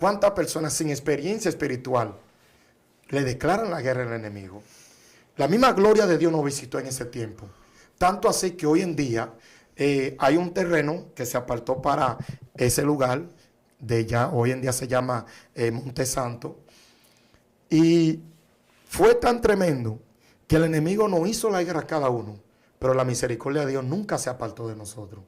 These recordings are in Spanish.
¿Cuántas personas sin experiencia espiritual le declaran la guerra al enemigo? La misma gloria de Dios nos visitó en ese tiempo. Tanto así que hoy en día hay un terreno que se apartó para ese lugar, de ya hoy en día se llama Monte Santo. Y fue tan tremendo que el enemigo nos hizo la guerra a cada uno, pero la misericordia de Dios nunca se apartó de nosotros.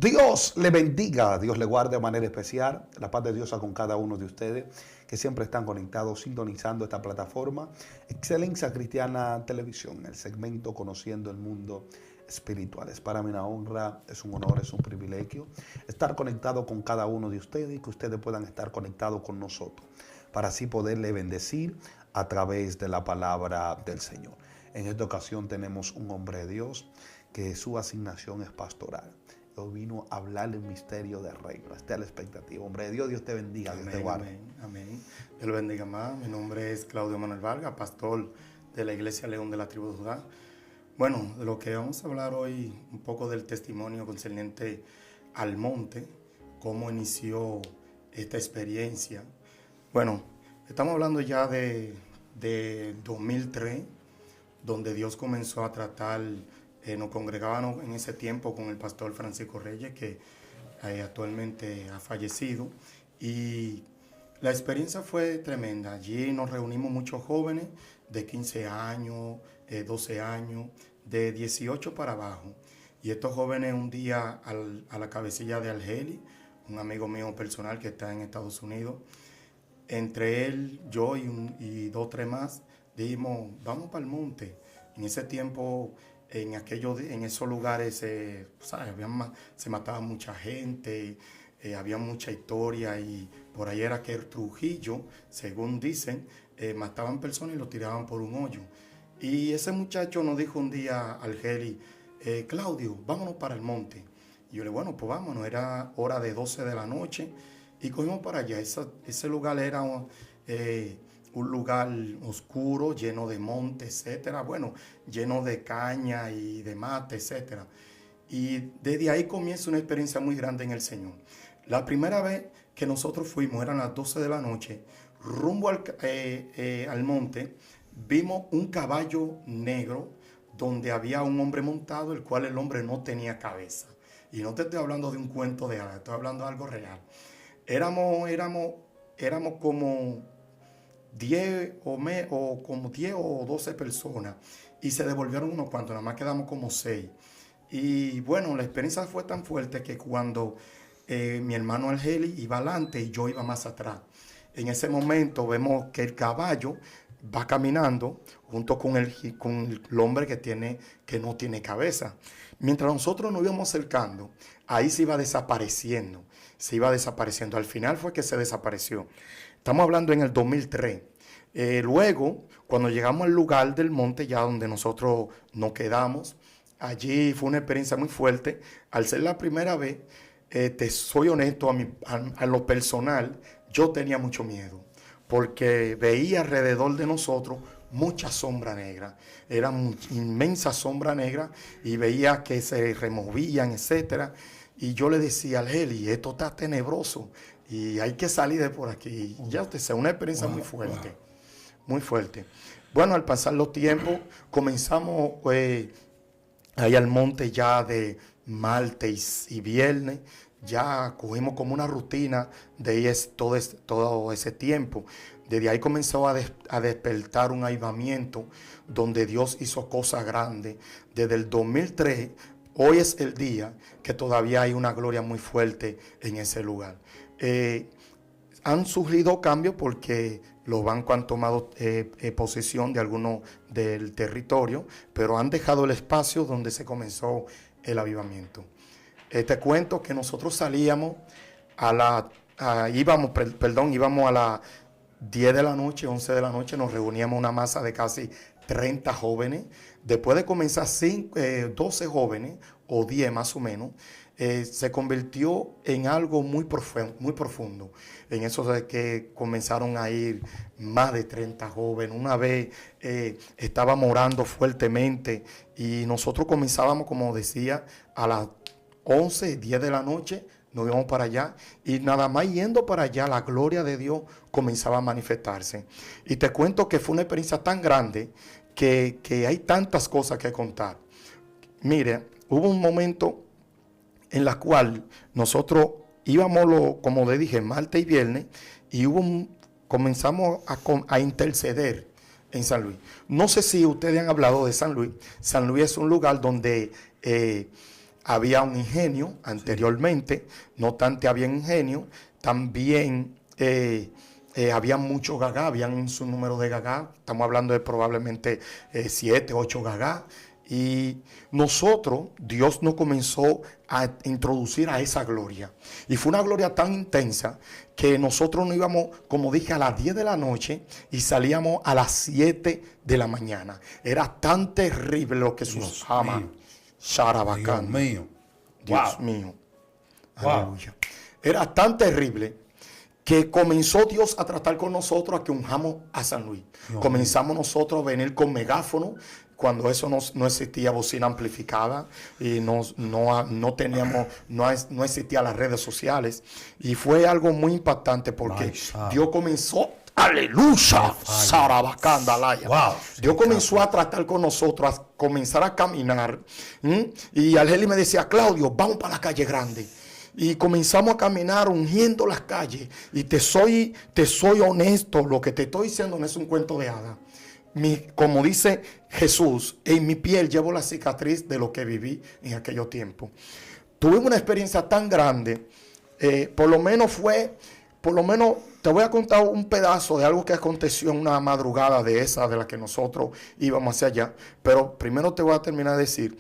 Dios le bendiga, Dios le guarde de manera especial. La paz de Dios sea con cada uno de ustedes que siempre están conectados, sintonizando esta plataforma Excelencia Cristiana Televisión, el segmento Conociendo el Mundo Espiritual. Es para mí una honra, es un honor, es un privilegio estar conectado con cada uno de ustedes y que ustedes puedan estar conectados con nosotros para así poderle bendecir a través de la palabra del Señor. En esta ocasión tenemos un hombre de Dios que su asignación es pastoral. Hoy vino a hablar el misterio del reino. Esté a la expectativa. Hombre de Dios, Dios te bendiga, Amén, Dios te guarde. amén, amén. Dios lo bendiga más. Mi nombre es Claudio Manuel Vargas, pastor de la Iglesia León de la Tribu de Judá. Bueno, de lo que vamos a hablar hoy, un poco del testimonio concerniente al monte, cómo inició esta experiencia. Bueno, estamos hablando ya de 2003, donde Dios comenzó a tratar. Nos congregábamos en ese tiempo con el pastor Francisco Reyes, que actualmente ha fallecido. Y la experiencia fue tremenda. Allí nos reunimos muchos jóvenes de 15 años, 12 años, de 18 para abajo. Y estos jóvenes un día a la cabecilla de Algeli, un amigo mío personal que está en Estados Unidos, entre él, yo y dos o tres más, dijimos, vamos para el monte. En ese tiempo, en esos lugares se mataba mucha gente, había mucha historia, y por ahí era que el Trujillo, según dicen, mataban personas y lo tiraban por un hoyo. Y ese muchacho nos dijo un día al Geli, Claudio, vámonos para el monte. Y yo le dije, bueno, pues vámonos, era hora de 12 de la noche y cogimos para allá. Ese lugar era un lugar oscuro, lleno de montes, etcétera, bueno, lleno de caña y de mate, etcétera. Y desde ahí comienza una experiencia muy grande en el Señor. La primera vez que nosotros fuimos, eran las 12 de la noche, rumbo al monte, vimos un caballo negro donde había un hombre montado, el cual el hombre no tenía cabeza. Y no te estoy hablando de un cuento de hadas, estoy hablando de algo real. Éramos como 10 o 12 personas y se devolvieron unos cuantos, nada más quedamos como 6. Y bueno, la experiencia fue tan fuerte que cuando mi hermano Algeli iba adelante y yo iba más atrás, en ese momento vemos que el caballo va caminando junto con el hombre que no tiene cabeza. Mientras nosotros nos íbamos acercando, ahí se iba desapareciendo. Al final fue que se desapareció. Estamos hablando en el 2003. Luego, cuando llegamos al lugar del monte, ya donde nosotros nos quedamos, allí fue una experiencia muy fuerte. Al ser la primera vez, te soy honesto, a lo personal, yo tenía mucho miedo, porque veía alrededor de nosotros mucha sombra negra. Era inmensa sombra negra y veía que se removían, etcétera. Y yo le decía al Heli, esto está tenebroso y hay que salir de por aquí. Y ya usted sabe, una experiencia muy fuerte, muy fuerte. Bueno, al pasar los tiempos, comenzamos ahí al monte ya de martes y viernes. Ya cogimos como una rutina de ir todo ese tiempo. Desde ahí comenzó a despertar un avivamiento donde Dios hizo cosas grandes. Desde el 2003, hoy es el día que todavía hay una gloria muy fuerte en ese lugar. Han surgido cambios porque los bancos han tomado posesión de algunos del territorio, pero han dejado el espacio donde se comenzó el avivamiento. Te cuento que nosotros salíamos íbamos a las 10 de la noche, 11 de la noche, nos reuníamos una masa de casi 30 jóvenes. Después de comenzar 12 jóvenes o 10 más o menos, se convirtió en algo muy profundo. En eso de que comenzaron a ir más de 30 jóvenes. Una vez estábamos orando fuertemente y nosotros comenzábamos, como decía, a las 11, 10 de la noche, nos íbamos para allá y nada más yendo para allá, la gloria de Dios comenzaba a manifestarse. Y te cuento que fue una experiencia tan grande que hay tantas cosas que contar. Mire, hubo un momento en la cual nosotros íbamos, como le dije, martes y viernes, y comenzamos a interceder en San Luis. No sé si ustedes han hablado de San Luis. San Luis es un lugar donde había un ingenio anteriormente, no obstante había ingenio, también había muchos gagá, habían su número de gagá, estamos hablando de probablemente 7, 8 gagá. Y nosotros, Dios nos comenzó a introducir a esa gloria. Y fue una gloria tan intensa que nosotros nos íbamos, como dije, a las 10 de la noche y salíamos a las 7 de la mañana. Era tan terrible lo que sus amas. Dios mío. Dios mío. Aleluya. Era tan terrible que comenzó Dios a tratar con nosotros a que unjamos a San Luis. Comenzamos nosotros a venir con megáfono, cuando eso no existía bocina amplificada y no existía las redes sociales. Y fue algo muy impactante porque Dios comenzó, aleluya, Sarabacandalaya. Wow. Dios comenzó a tratar con nosotros, a comenzar a caminar. Y Algeli me decía, Claudio, vamos para la calle grande. Y comenzamos a caminar ungiendo las calles. Y te soy honesto, lo que te estoy diciendo no es un cuento de hadas. Como dice Jesús, en mi piel llevo la cicatriz de lo que viví en aquellos tiempos. Tuve una experiencia tan grande, por lo menos te voy a contar un pedazo de algo que aconteció en una madrugada de la que nosotros íbamos hacia allá, pero primero te voy a terminar de decir.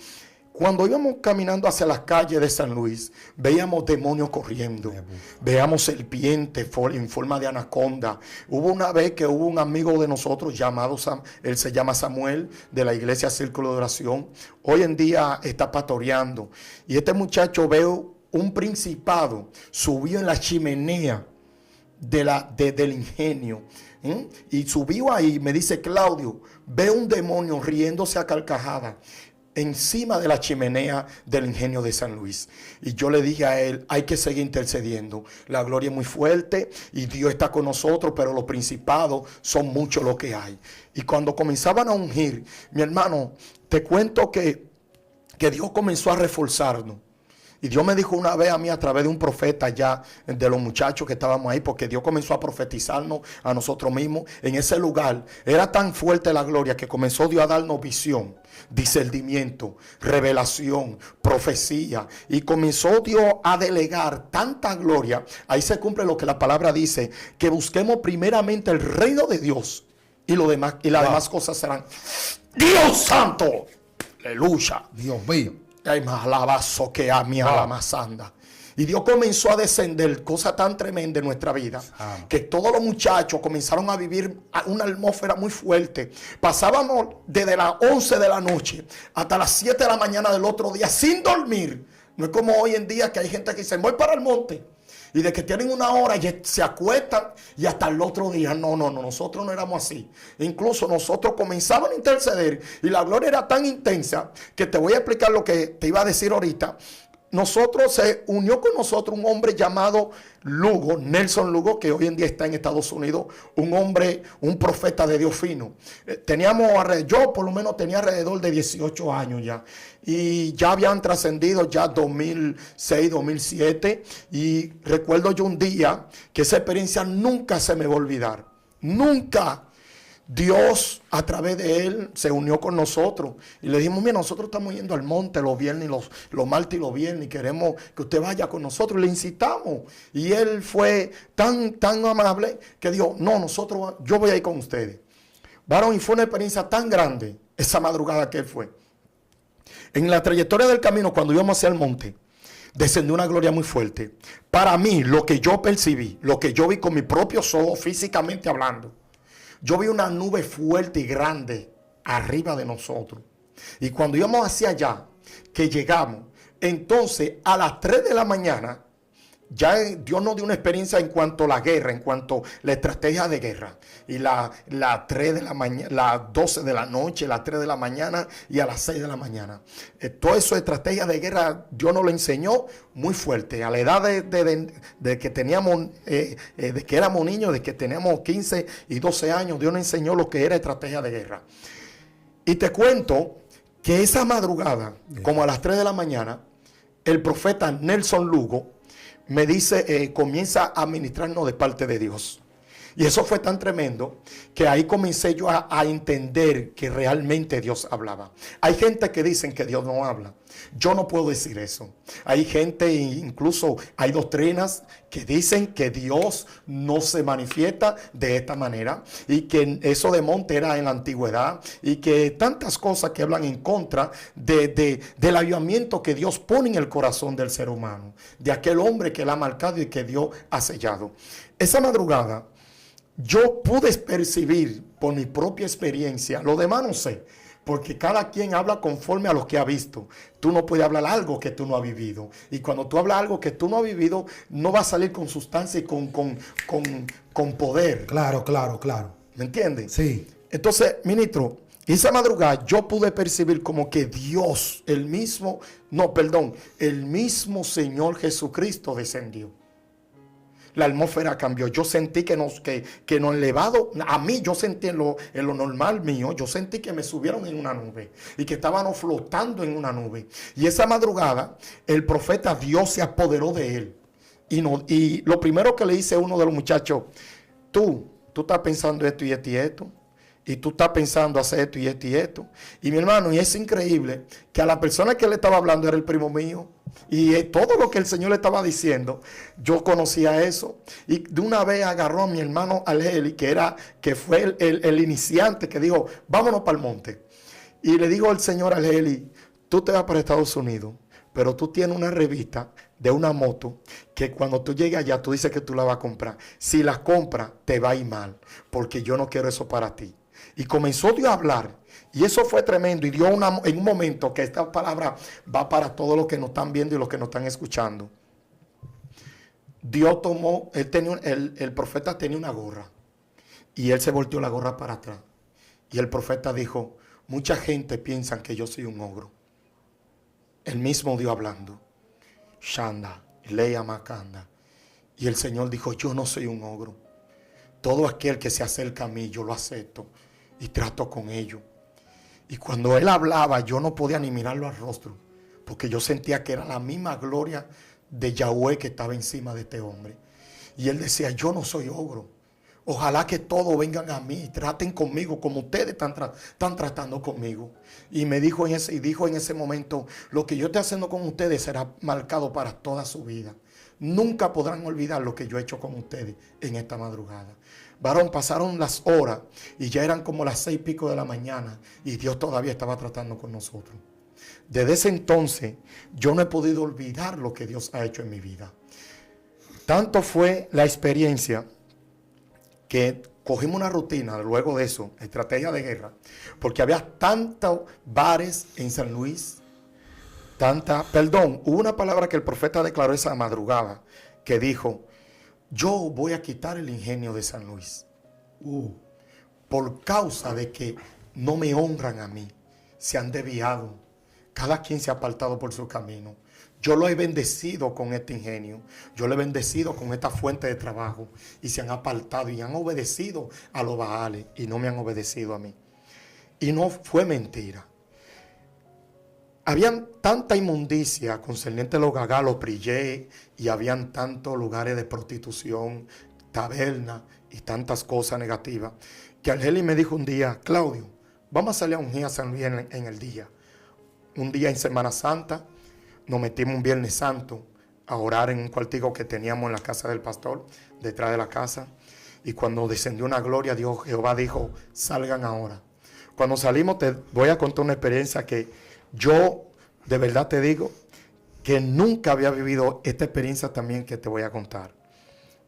Cuando íbamos caminando hacia las calles de San Luis, veíamos demonios corriendo, veíamos serpientes en forma de anaconda. Hubo una vez que hubo un amigo de nosotros llamado, él se llama Samuel, de la iglesia Círculo de Oración. Hoy en día está pastoreando. Y este muchacho veo un principado subió en la chimenea del ingenio. Y subió ahí, me dice, Claudio, veo un demonio riéndose a carcajada encima de la chimenea del ingenio de San Luis. Y yo le dije a él, hay que seguir intercediendo. La gloria es muy fuerte y Dios está con nosotros, pero los principados son muchos lo que hay. Y cuando comenzaban a ungir, mi hermano, te cuento que Dios comenzó a reforzarnos. Y Dios me dijo una vez a mí a través de un profeta ya, de los muchachos que estábamos ahí, porque Dios comenzó a profetizarnos a nosotros mismos en ese lugar. Era tan fuerte la gloria que comenzó Dios a darnos visión, discernimiento, revelación, profecía. Y comenzó Dios a delegar tanta gloria. Ahí se cumple lo que la palabra dice, que busquemos primeramente el reino de Dios y lo demás, y las demás cosas serán. ¡Dios santo! ¡Aleluya! Dios mío. Hay más alabazo que a mi alma anda. Y Dios comenzó a descender, cosa tan tremenda en nuestra vida, que todos los muchachos comenzaron a vivir una atmósfera muy fuerte. Pasábamos desde las 11 de la noche hasta las 7 de la mañana del otro día sin dormir. No es como hoy en día que hay gente que dice, voy para el monte. Y de que tienen una hora y se acuestan y hasta el otro día. No, nosotros no éramos así. Incluso nosotros comenzamos a interceder y la gloria era tan intensa que te voy a explicar lo que te iba a decir ahorita. Se unió con nosotros un hombre llamado Lugo, Nelson Lugo, que hoy en día está en Estados Unidos, un profeta de Dios fino. Yo por lo menos tenía alrededor de 18 años ya, y ya habían trascendido ya 2006, 2007, y recuerdo yo un día que esa experiencia nunca se me va a olvidar, nunca. Dios a través de él se unió con nosotros y le dijimos, mira, nosotros estamos yendo al monte los viernes, los martes y los viernes y queremos que usted vaya con nosotros. Le incitamos y él fue tan amable que dijo, no, yo voy a ir con ustedes. Varón, y fue una experiencia tan grande esa madrugada que él fue. En la trayectoria del camino, cuando íbamos hacia el monte, descendió una gloria muy fuerte. Para mí, lo que yo percibí, lo que yo vi con mis propios ojos, físicamente hablando, yo vi una nube fuerte y grande arriba de nosotros. Y cuando íbamos hacia allá, que llegamos, Entonces, a las 3 de la mañana, ya Dios nos dio una experiencia en cuanto a la guerra, en cuanto a la estrategia de guerra. Y las 3 de la mañana, las 12 de la noche, las 3 de la mañana y a las 6 de la mañana. Toda esa estrategia de guerra Dios nos lo enseñó muy fuerte. A la edad de que teníamos, de que éramos niños, de que teníamos 15 y 12 años, Dios nos enseñó lo que era estrategia de guerra. Y te cuento que esa madrugada, como a las 3 de la mañana, el profeta Nelson Lugo me dice, comienza a ministrarnos de parte de Dios. Y eso fue tan tremendo que ahí comencé yo a entender que realmente Dios hablaba. Hay gente que dicen que Dios no habla. Yo no puedo decir eso. Hay gente, incluso hay doctrinas que dicen que Dios no se manifiesta de esta manera y que eso de monte era en la antigüedad y que tantas cosas que hablan en contra del avivamiento que Dios pone en el corazón del ser humano, de aquel hombre que él ha marcado y que Dios ha sellado. Esa madrugada yo pude percibir por mi propia experiencia, lo demás no sé, porque cada quien habla conforme a lo que ha visto. Tú no puedes hablar algo que tú no has vivido. Y cuando tú hablas algo que tú no has vivido, no va a salir con sustancia y con poder. Claro. ¿Me entienden? Sí. Entonces, ministro, esa madrugada yo pude percibir como que Dios, el mismo Señor Jesucristo descendió. La atmósfera cambió. Yo sentí que nos elevado, a mí yo sentí en lo normal mío, yo sentí que me subieron en una nube y que estábamos flotando en una nube. Y esa madrugada el profeta Dios se apoderó de él. Y lo primero que le dice a uno de los muchachos, tú estás pensando esto y esto y esto. Y tú estás pensando hacer esto y esto y esto. Y mi hermano, y es increíble que a la persona que le estaba hablando era el primo mío. Y todo lo que el Señor le estaba diciendo, yo conocía eso. Y de una vez agarró a mi hermano Alheli, que fue el iniciante, que dijo, vámonos para el monte. Y le dijo al señor Alheli, tú te vas para Estados Unidos, pero tú tienes una revista de una moto que cuando tú llegues allá, tú dices que tú la vas a comprar. Si la compras, te va a ir mal, porque yo no quiero eso para ti. Y comenzó Dios a hablar. Y eso fue tremendo. Y dio en un momento que esta palabra va para todos los que nos están viendo y los que nos están escuchando. Dios tomó, el profeta tenía una gorra. Y él se volteó la gorra para atrás. Y el profeta dijo, mucha gente piensa que yo soy un ogro. El mismo Dios hablando. Shanda, Leia Makanda. Y el Señor dijo, yo no soy un ogro. Todo aquel que se acerca a mí, yo lo acepto y trato con ellos. Y cuando él hablaba, yo no podía ni mirarlo al rostro, porque yo sentía que era la misma gloria de Yahweh que estaba encima de este hombre. Y él decía, yo no soy ogro. Ojalá que todos vengan a mí y traten conmigo como ustedes están tratando conmigo. Y me dijo en ese momento, lo que yo estoy haciendo con ustedes será marcado para toda su vida. Nunca podrán olvidar lo que yo he hecho con ustedes en esta madrugada. Varón, pasaron las horas y ya eran como las 6:00 de la mañana y Dios todavía estaba tratando con nosotros. Desde ese entonces yo no he podido olvidar lo que Dios ha hecho en mi vida. Tanto fue la experiencia que cogimos una rutina luego de eso, estrategia de guerra, porque había tantos bares en San Luis, hubo una palabra que el profeta declaró esa madrugada, que dijo, yo voy a quitar el ingenio de San Luis, por causa de que no me honran a mí, se han desviado, cada quien se ha apartado por su camino. Yo lo he bendecido con este ingenio, yo lo he bendecido con esta fuente de trabajo y se han apartado y han obedecido a los Baales y no me han obedecido a mí. Y no fue mentira. Habían tanta inmundicia concerniente a los gagá, los prillé, y habían tantos lugares de prostitución, tabernas y tantas cosas negativas, que Alheli me dijo un día, Claudio, vamos a salir a ungir a San Luis en el día. Un día en Semana Santa, nos metimos un Viernes Santo a orar en un cuartico que teníamos en la casa del pastor, detrás de la casa, y cuando descendió una gloria, Dios Jehová dijo, salgan ahora. Cuando salimos te voy a contar una experiencia que yo de verdad te digo que nunca había vivido esta experiencia también que te voy a contar.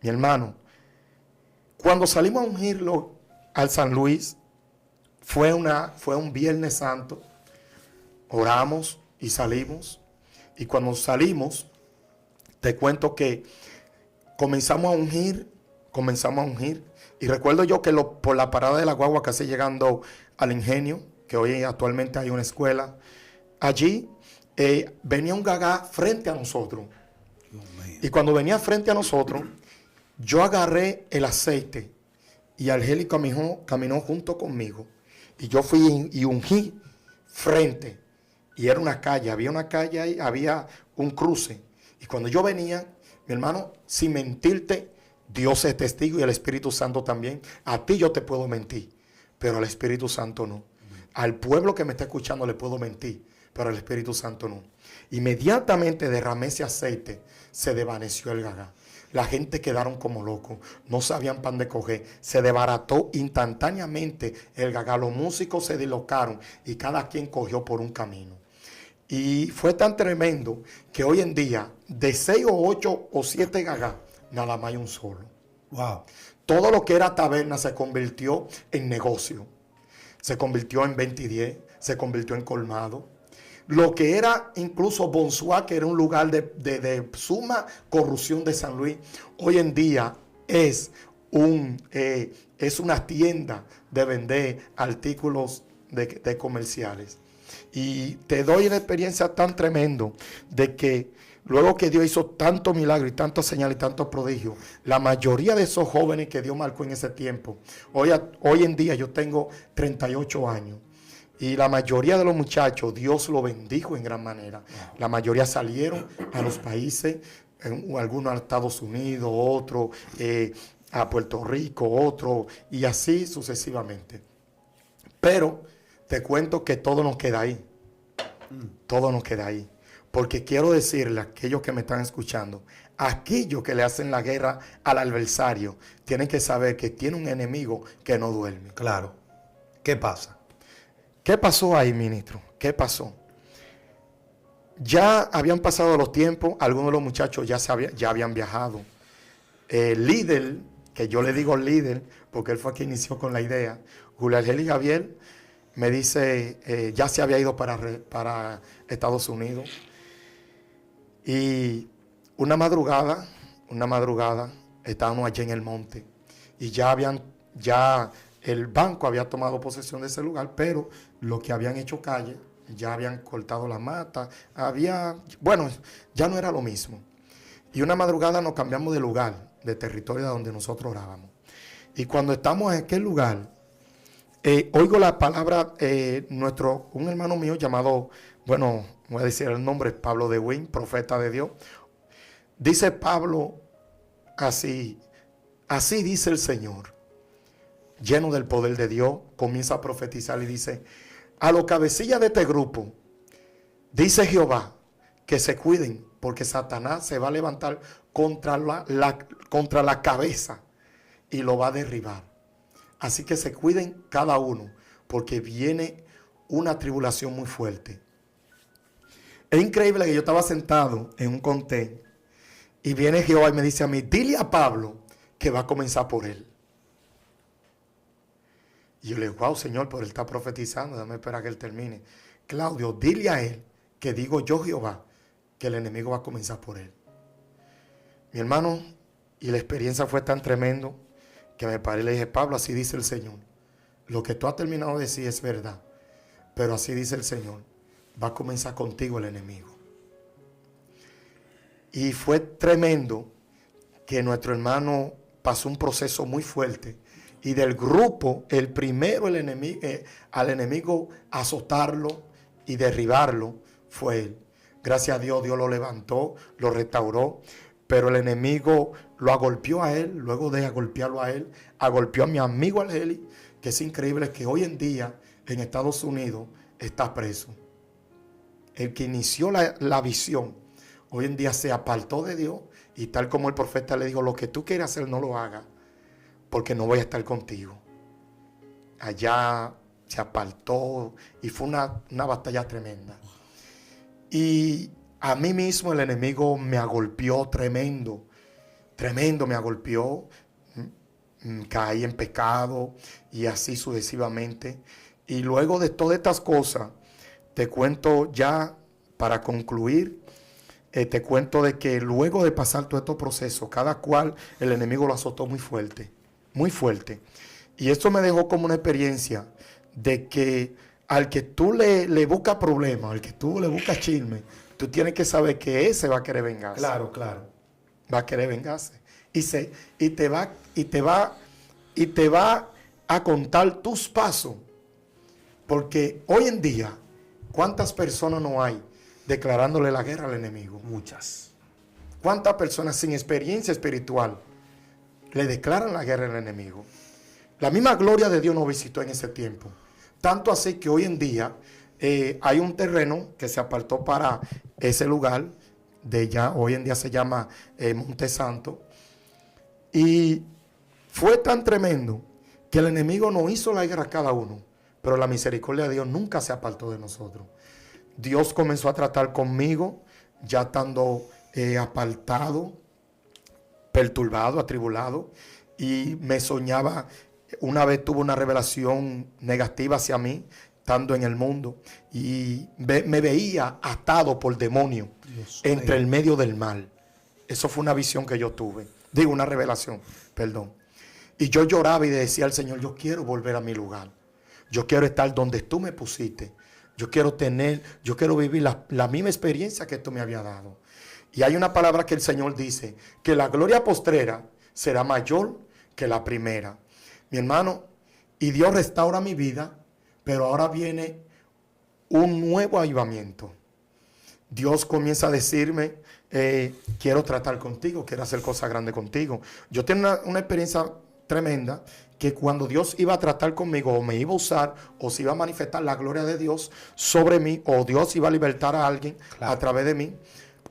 Mi hermano, cuando salimos a ungirlo al San Luis, fue un Viernes Santo, oramos y salimos. Y cuando salimos, te cuento que comenzamos a ungir. Y recuerdo yo que por la parada de la guagua, casi llegando al Ingenio, que hoy actualmente hay una escuela, allí venía un gagá frente a nosotros. Y cuando venía frente a nosotros, yo agarré el aceite y Argeli caminó junto conmigo. Y yo fui y ungí frente. Y era una calle, había una calle ahí, había un cruce. Y cuando yo venía, mi hermano, sin mentirte, Dios es testigo y el Espíritu Santo también. A ti yo te puedo mentir, pero al Espíritu Santo no. Al pueblo que me está escuchando le puedo mentir, pero al Espíritu Santo no. Inmediatamente derramé ese aceite, se desvaneció el gagá. La gente quedaron como locos, no sabían pan de coger. Se desbarató instantáneamente el gagá. Los músicos se dislocaron y cada quien cogió por un camino. Y fue tan tremendo que hoy en día, de 6 o 8 o 7 gagá, nada más hay un solo. Wow. Todo lo que era taberna se convirtió en negocio. Se convirtió en 20 y 10, se convirtió en colmado. Lo que era incluso Bonsoir, que era un lugar de suma corrupción de San Luis, hoy en día es una tienda de vender artículos de comerciales. Y te doy una experiencia tan tremendo de que luego que Dios hizo tanto milagro y tantos señales y tantos prodigios, la mayoría de esos jóvenes que Dios marcó en ese tiempo, hoy en día yo tengo 38 años. Y la mayoría de los muchachos, Dios lo bendijo en gran manera. La mayoría salieron a los países, algunos a Estados Unidos, otros a Puerto Rico, otros, y así sucesivamente. Pero te cuento que todo nos queda ahí. Todo nos queda ahí. Porque quiero decirle a aquellos que me están escuchando, aquellos que le hacen la guerra al adversario, tienen que saber que tiene un enemigo que no duerme. Claro. ¿Qué pasa? ¿Qué pasó ahí, ministro? ¿Qué pasó? Ya habían pasado los tiempos, algunos de los muchachos ya habían viajado. El líder, que yo le digo líder, porque él fue quien inició con la idea, Julio Argeli Gabriel, me dice, ya se había ido para Estados Unidos. Y una madrugada, estábamos allí en el monte, y ya el banco había tomado posesión de ese lugar, pero los que habían hecho calle, ya habían cortado la mata, ya no era lo mismo. Y una madrugada nos cambiamos de lugar, de territorio donde nosotros orábamos. Y cuando estamos en aquel lugar, oigo la palabra, un hermano mío llamado, voy a decir el nombre, Pablo de Win, profeta de Dios. Dice Pablo así dice el Señor. Lleno del poder de Dios, comienza a profetizar y dice, a los cabecillas de este grupo, dice Jehová, que se cuiden, porque Satanás se va a levantar contra la cabeza y lo va a derribar. Así que se cuiden cada uno, porque viene una tribulación muy fuerte. Es increíble que yo estaba sentado en un contén y viene Jehová y me dice a mí, dile a Pablo que va a comenzar por él. Y yo le digo, wow, Señor, pero él está profetizando, déjame esperar que él termine. Claudio, dile a él que digo yo, Jehová, que el enemigo va a comenzar por él. Mi hermano, y la experiencia fue tan tremendo que me paré y le dije, Pablo, así dice el Señor. Lo que tú has terminado de decir es verdad, pero así dice el Señor, va a comenzar contigo el enemigo. Y fue tremendo que nuestro hermano pasó un proceso muy fuerte. Y del grupo, el primero al enemigo azotarlo y derribarlo fue él. Gracias a Dios, Dios lo levantó, lo restauró. Pero el enemigo lo agolpeó a él, luego de agolpearlo a él, agolpeó a mi amigo Argeli, que es increíble que hoy en día en Estados Unidos está preso. El que inició la visión, hoy en día se apartó de Dios y tal como el profeta le dijo, lo que tú quieras hacer no lo hagas, porque no voy a estar contigo. Allá se apartó y fue una batalla tremenda. Y a mí mismo el enemigo me agolpeó tremendo me agolpeó. Caí en pecado y así sucesivamente. Y luego de todas estas cosas, te cuento ya para concluir te cuento de que luego de pasar todo estos procesos, cada cual el enemigo lo azotó muy fuerte, muy fuerte. Y esto me dejó como una experiencia de que al que tú le buscas problemas, al que tú le buscas chisme, tú tienes que saber que ese va a querer vengarse. Claro, claro. Va a querer vengarse. Y te va a contar tus pasos. Porque hoy en día, ¿cuántas personas no hay declarándole la guerra al enemigo? Muchas. ¿Cuántas personas sin experiencia espiritual le declaran la guerra al enemigo? La misma gloria de Dios nos visitó en ese tiempo. Tanto así que hoy en día hay un terreno que se apartó para ese lugar, hoy en día se llama Monte Santo. Y fue tan tremendo que el enemigo nos hizo la guerra a cada uno, pero la misericordia de Dios nunca se apartó de nosotros. Dios comenzó a tratar conmigo, ya estando apartado, perturbado, atribulado, y me soñaba. Una vez tuve una revelación negativa hacia mí, estando en el mundo, y me veía atado por demonio entre el medio del mal. Eso fue una visión que yo tuve. Digo, una revelación, perdón. Y yo lloraba y decía al Señor, yo quiero volver a mi lugar. Yo quiero estar donde tú me pusiste. Yo quiero vivir la misma experiencia que tú me habías dado. Y hay una palabra que el Señor dice, que la gloria postrera será mayor que la primera. Mi hermano, y Dios restaura mi vida, pero ahora viene un nuevo avivamiento. Dios comienza a decirme, quiero tratar contigo, quiero hacer cosas grandes contigo. Yo tengo una experiencia tremenda, que cuando Dios iba a tratar conmigo, o me iba a usar, o se iba a manifestar la gloria de Dios sobre mí, o Dios iba a libertar a alguien a través de mí,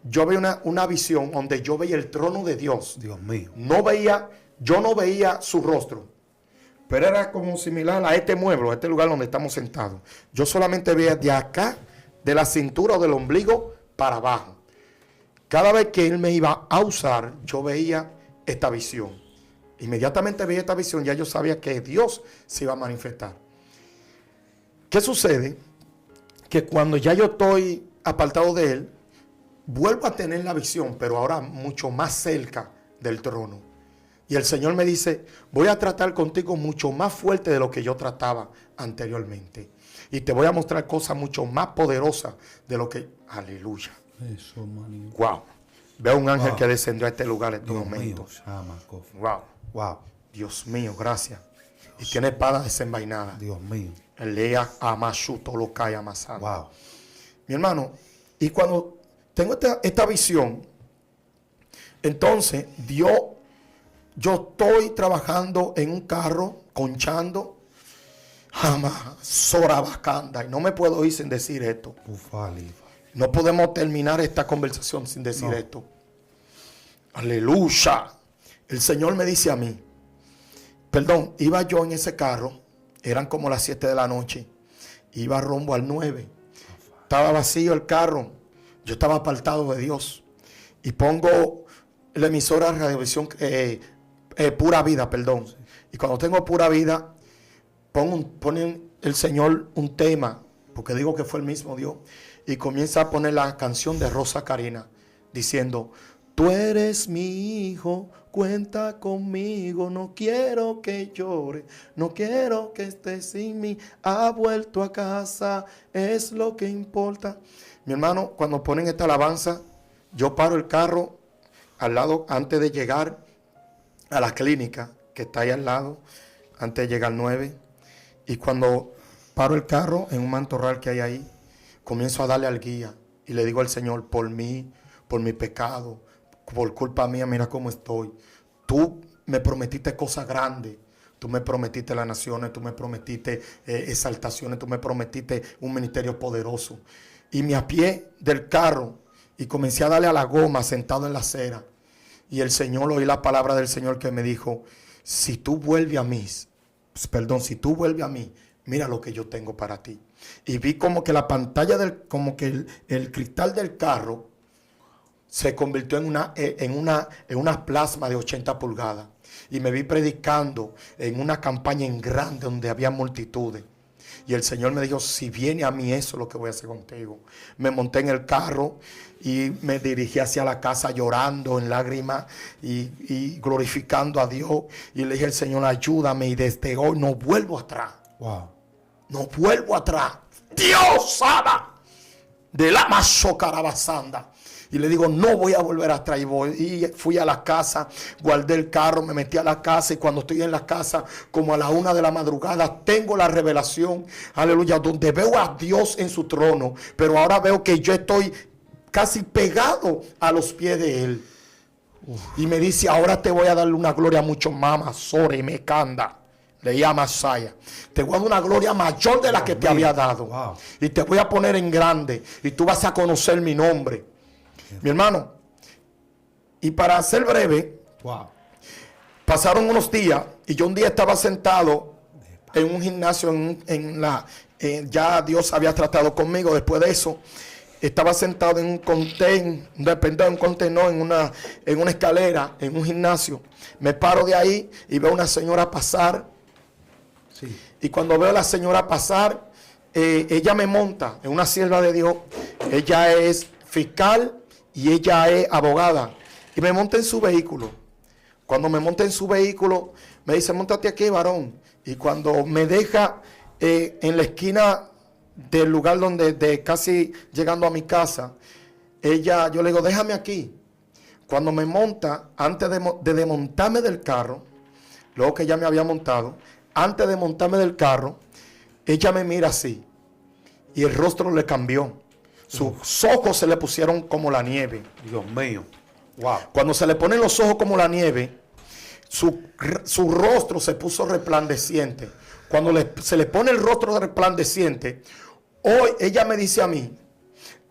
yo veía una visión donde yo veía el trono de Dios. Dios mío. Yo no veía su rostro, pero era como similar a este mueble, a este lugar donde estamos sentados. Yo solamente veía de acá, de la cintura o del ombligo para abajo. Cada vez que Él me iba a usar, yo veía esta visión. Inmediatamente veía esta visión, ya yo sabía que Dios se iba a manifestar. ¿Qué sucede? Que cuando ya yo estoy apartado de Él, vuelvo a tener la visión, pero ahora mucho más cerca del trono. Y el Señor me dice, voy a tratar contigo mucho más fuerte de lo que yo trataba anteriormente. Y te voy a mostrar cosas mucho más poderosas de lo que... Aleluya. Eso, manito. Wow. Veo un ángel que descendió a este lugar en estos momentos. Wow. Wow. Dios mío, gracias. Y tiene espada desenvainada. Dios mío. Lea amashuto lo cae amasado. Wow. Mi hermano, y cuando tengo esta visión, entonces yo estoy trabajando en un carro, conchando, sorabacanda, y no me puedo ir sin decir esto. Ufali. No podemos terminar esta conversación sin decir esto. Aleluya. El Señor me dice a mí, perdón, iba yo en ese carro, eran como las 7 de la noche, iba rumbo al 9, estaba vacío el carro, yo estaba apartado de Dios, y pongo la emisora de radiovisión Pura Vida, perdón, y cuando tengo Pura Vida, ponen el Señor un tema, porque digo que fue el mismo Dios, y comienza a poner la canción de Rosa Karina, diciendo, tú eres mi hijo, cuenta conmigo, no quiero que llore, no quiero que estés sin mí, ha vuelto a casa, es lo que importa. Mi hermano, cuando ponen esta alabanza, yo paro el carro al lado, antes de llegar a la clínica, que está ahí al lado, antes de llegar al 9, y cuando paro el carro en un mantorral que hay ahí, comienzo a darle al guía, y le digo al Señor, por mí, por mi pecado, por culpa mía, mira cómo estoy. Tú me prometiste cosas grandes. Tú me prometiste las naciones, tú me prometiste exaltaciones, tú me prometiste un ministerio poderoso. Y me apié del carro y comencé a darle a la goma sentado en la acera. Y el Señor, oí la palabra del Señor que me dijo, si tú vuelves a mí, mira lo que yo tengo para ti. Y vi como que la pantalla, el cristal del carro, se convirtió en una plasma de 80 pulgadas. Y me vi predicando en una campaña en grande donde había multitudes. Y el Señor me dijo, si viene a mí eso es lo que voy a hacer contigo. Me monté en el carro y me dirigí hacia la casa llorando en lágrimas y glorificando a Dios. Y le dije al Señor, ayúdame, y desde hoy no vuelvo atrás. Wow. No vuelvo atrás. Dios sana de la masocarabasanda. Y le digo, no voy a volver atrás. Y fui a la casa, guardé el carro, me metí a la casa. Y cuando estoy en la casa, como a la 1 de la madrugada, tengo la revelación, aleluya, donde veo a Dios en su trono. Pero ahora veo que yo estoy casi pegado a los pies de Él. Y me dice, ahora te voy a darle una gloria mucho más, Masore, me canda. Le llama Saya. Te voy a dar una gloria mayor de la que te había dado. Wow. Y te voy a poner en grande. Y tú vas a conocer mi nombre. Mi hermano, y para ser breve, Wow. pasaron unos días y yo un día estaba sentado en un gimnasio, ya Dios había tratado conmigo. Después de eso, estaba sentado en un en una escalera, en un gimnasio. Me paro de ahí y veo a una señora pasar. Sí. Y cuando veo a la señora pasar, ella me monta, es una sierva de Dios. Ella es fiscal y ella es abogada. Y me monta en su vehículo. Cuando me monta en su vehículo, me dice, móntate aquí, varón. Y cuando me deja en la esquina del lugar casi llegando a mi casa, yo le digo, déjame aquí. Cuando me monta, antes de desmontarme del carro, luego que ya me había montado, antes de montarme del carro, ella me mira así. Y el rostro le cambió. Sus ojos se le pusieron como la nieve. Dios mío. Wow. Cuando se le ponen los ojos como la nieve, su rostro se puso resplandeciente. Cuando se le pone el rostro resplandeciente, hoy ella me dice a mí,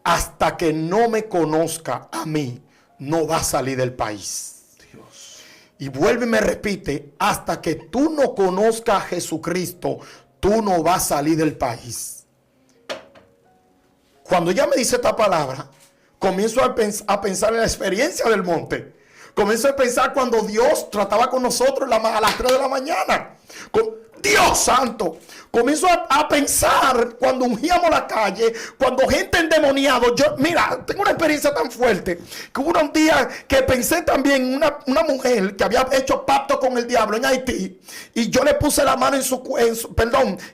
hasta que no me conozca a mí, no va a salir del país. Dios. Y vuelve y me repite, hasta que tú no conozcas a Jesucristo, tú no vas a salir del país. Cuando ella me dice esta palabra, comienzo a pensar en la experiencia del monte. Comienzo a pensar cuando Dios trataba con nosotros a las 3 de la mañana. Dios santo. Comienzo a pensar cuando ungíamos la calle, cuando gente endemoniado. Mira, tengo una experiencia tan fuerte que hubo un día que pensé también en una mujer que había hecho pacto con el diablo en Haití. Y yo le puse la mano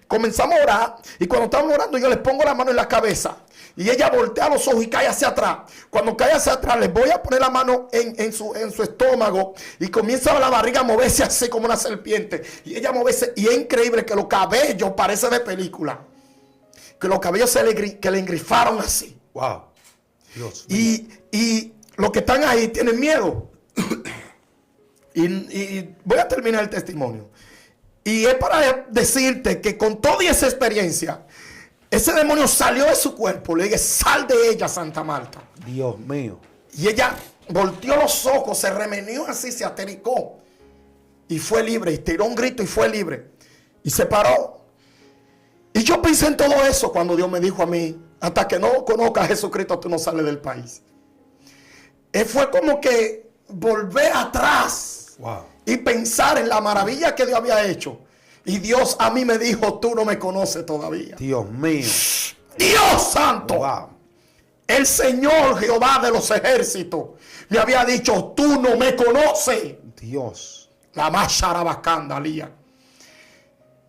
comenzamos a orar. Y cuando estábamos orando, yo le pongo la mano en la cabeza. Y ella voltea los ojos y cae hacia atrás. Cuando cae hacia atrás, le voy a poner la mano en su estómago. Y comienza la barriga a moverse así como una serpiente. Y ella moverse. Y es increíble que los cabellos parecen de película. Que los cabellos que le engrifaron así. Wow. Dios. Y los que están ahí tienen miedo. y voy a terminar el testimonio. Y es para decirte que con toda esa experiencia, ese demonio salió de su cuerpo. Le dije, sal de ella, Santa Marta. Dios mío. Y ella volteó los ojos, se remenió así, se atericó. Y fue libre. Y tiró un grito y fue libre. Y se paró. Y yo pensé en todo eso cuando Dios me dijo a mí, hasta que no conozcas a Jesucristo, tú no sales del país. Fue como que volver atrás. Wow. Y pensar en la maravilla que Dios había hecho. Y Dios a mí me dijo, tú no me conoces todavía. Dios mío. Dios santo. Wow. El Señor Jehová de los ejércitos me había dicho, tú no me conoces. Dios. La más charabacandalía.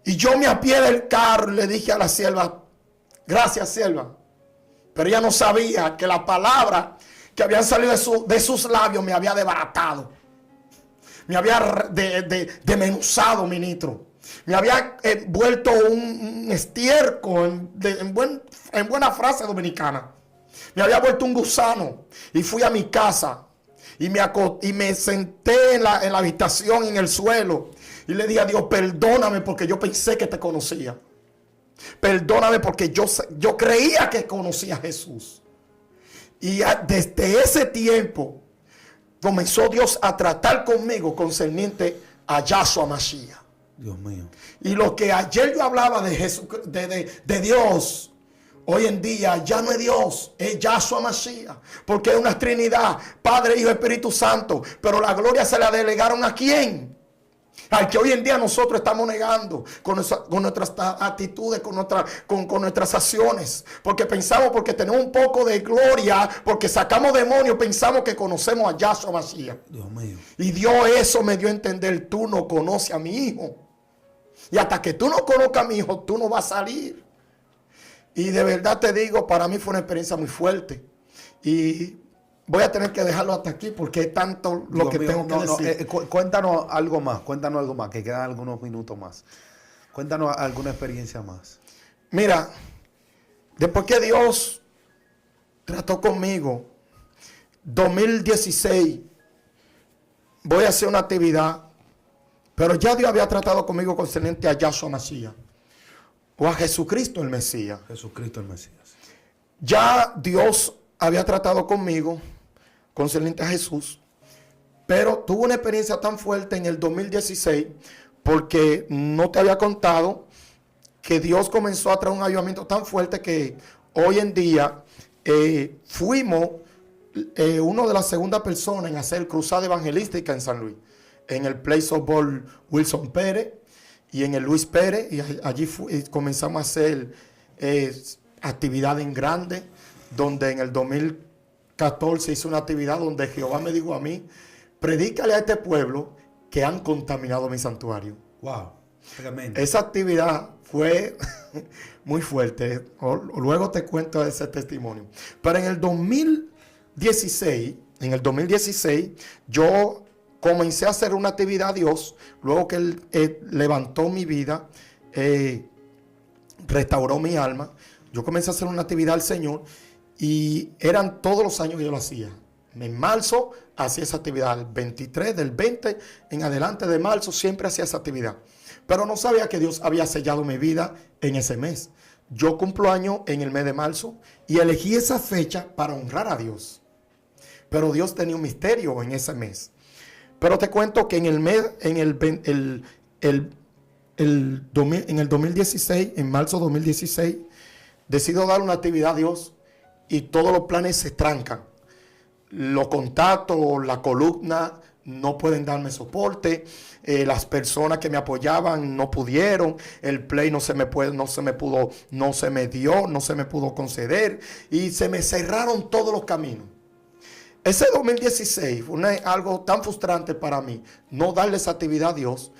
Y yo me apié del carro y le dije a la sierva, gracias sierva. Pero ella no sabía que la palabra que habían salido de sus labios me había desbaratado. Me había desmenuzado, ministro. Me había vuelto un estiércol en buena frase dominicana. Me había vuelto un gusano. Y fui a mi casa. Y me senté en la habitación, en el suelo. Y le dije a Dios, perdóname porque yo pensé que te conocía. Perdóname porque yo creía que conocía a Jesús. Y desde ese tiempo comenzó Dios a tratar conmigo concerniente a Yahshua Mashiach. Dios mío. Y lo que ayer yo hablaba de Jesús, de Dios, hoy en día ya no es Dios, es Yahshua Mashiach. Porque es una Trinidad, Padre, Hijo, Espíritu Santo. Pero la gloria se la delegaron ¿a quién? Al que hoy en día nosotros estamos negando con nuestras actitudes, con nuestras acciones. Porque pensamos, porque tenemos un poco de gloria, porque sacamos demonios, pensamos que conocemos a Yahshua Mashiach. Dios mío. Y Dios eso me dio a entender, tú no conoces a mi hijo. Y hasta que tú no conozcas a mi hijo, tú no vas a salir. Y de verdad te digo, para mí fue una experiencia muy fuerte. Y voy a tener que dejarlo hasta aquí porque es tanto lo Dios que mío, tengo que decir. Cuéntanos algo más, que quedan algunos minutos más. Cuéntanos alguna experiencia más. Mira, después que Dios trató conmigo, 2016, voy a hacer una actividad, pero ya Dios había tratado conmigo concerniente a Yahshua Mashiach, o a Jesucristo el Mesías. Jesucristo el Mesías. Ya Dios había tratado conmigo concerniente a Jesús, pero tuve una experiencia tan fuerte en el 2016, porque no te había contado que Dios comenzó a traer un avivamiento tan fuerte que hoy en día fuimos una de las segundas personas en hacer cruzada evangelística en San Luis, en el Place of Ball Wilson Pérez y en el Luis Pérez, y allí comenzamos a hacer actividades en grande, donde en el 2014 hice una actividad donde Jehová me dijo a mí, predícale a este pueblo que han contaminado mi santuario. Wow. Esa actividad fue muy fuerte. Luego te cuento ese testimonio. Pero en el 2016, yo comencé a hacer una actividad a Dios, luego que Él levantó mi vida, restauró mi alma. Yo comencé a hacer una actividad al Señor y eran todos los años que yo lo hacía. En marzo hacía esa actividad, el 23 del 20 en adelante de marzo siempre hacía esa actividad. Pero no sabía que Dios había sellado mi vida en ese mes. Yo cumplo año en el mes de marzo y elegí esa fecha para honrar a Dios. Pero Dios tenía un misterio en ese mes. Pero te cuento que en el mes, en el 2016, en marzo de 2016, decido dar una actividad a Dios y todos los planes se trancan. Los contactos, la columna no pueden darme soporte, las personas que me apoyaban no pudieron, el play no se me pudo conceder y se me cerraron todos los caminos. Ese 2016 fue algo tan frustrante para mí, no darle esa actividad a Dios,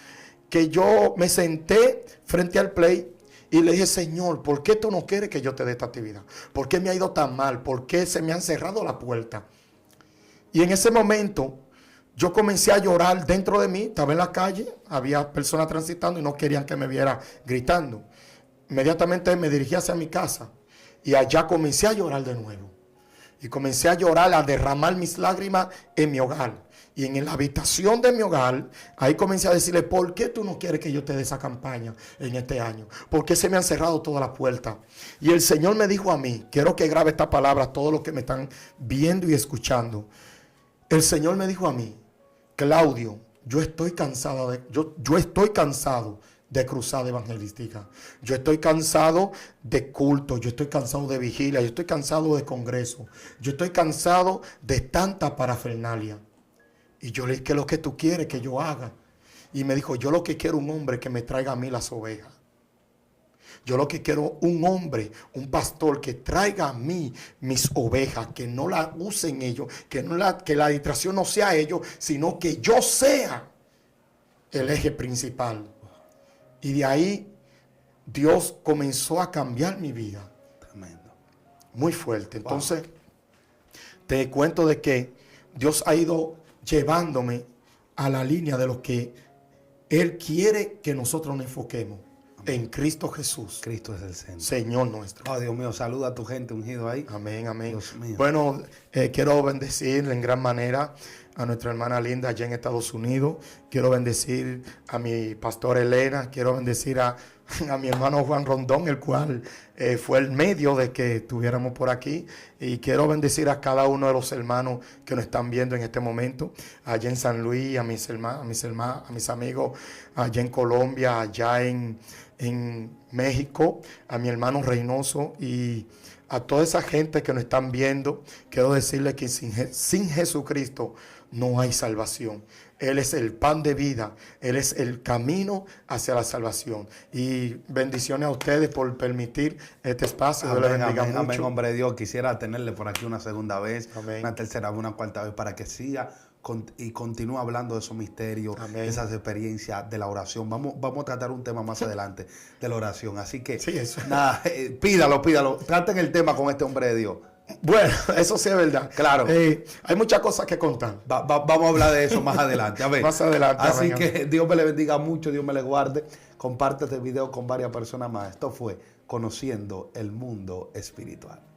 que yo me senté frente al play y le dije, Señor, ¿por qué tú no quieres que yo te dé esta actividad? ¿Por qué me ha ido tan mal? ¿Por qué se me han cerrado la puerta? Y en ese momento yo comencé a llorar dentro de mí, estaba en la calle, había personas transitando y no querían que me viera gritando. Inmediatamente me dirigí hacia mi casa y allá comencé a llorar de nuevo. Y comencé a llorar, a derramar mis lágrimas en mi hogar. Y en la habitación de mi hogar, ahí comencé a decirle, ¿por qué tú no quieres que yo te dé esa campaña en este año? ¿Por qué se me han cerrado todas las puertas? Y el Señor me dijo a mí, quiero que grabe esta palabra a todos los que me están viendo y escuchando. El Señor me dijo a mí, Claudio, yo estoy cansado de cruzada evangelística. Yo estoy cansado de culto, yo estoy cansado de vigilia, yo estoy cansado de congreso, yo estoy cansado de tanta parafernalia. Y yo le dije, ¿qué es lo que tú quieres que yo haga? Y me dijo, yo lo que quiero es un hombre que me traiga a mí las ovejas. Yo lo que quiero un hombre, un pastor que traiga a mí mis ovejas, que no la usen ellos, que la distracción no sea ellos, sino que yo sea el eje principal. Y de ahí Dios comenzó a cambiar mi vida. Tremendo. Muy fuerte. Entonces, te cuento de que Dios ha ido llevándome a la línea de lo que Él quiere que nosotros nos enfoquemos. En Cristo Jesús. Cristo es el centro. Señor nuestro. Oh, Dios mío, saluda a tu gente ungido ahí. Amén, amén. Dios mío. Bueno, quiero bendecir en gran manera a nuestra hermana Linda allá en Estados Unidos. Quiero bendecir a mi pastor Elena. Quiero bendecir a mi hermano Juan Rondón, el cual fue el medio de que estuviéramos por aquí. Y quiero bendecir a cada uno de los hermanos que nos están viendo en este momento. Allá en San Luis, a mis amigos allá en Colombia, allá en México, a mi hermano Reynoso y a toda esa gente que nos están viendo. Quiero decirles que sin Jesucristo no hay salvación. Él es el pan de vida, Él es el camino hacia la salvación. Y bendiciones a ustedes por permitir este espacio. Dios les bendiga mucho. Amén, hombre de Dios. Quisiera tenerle por aquí una segunda vez, Amén. una tercera vez, una cuarta vez, para que siga y continúe hablando de esos misterios, Amén. esas experiencias de la oración. Vamos a tratar un tema más adelante de la oración. Así que, Sí, eso. nada, pídalo. Traten el tema con este hombre de Dios. Bueno, eso sí es verdad. Claro. Hay muchas cosas que contar. Vamos a hablar de eso más adelante. A ver. Más adelante. Así amén. que Dios me le bendiga mucho, Dios me le guarde. Comparte este video con varias personas más. Esto fue Conociendo el Mundo Espiritual.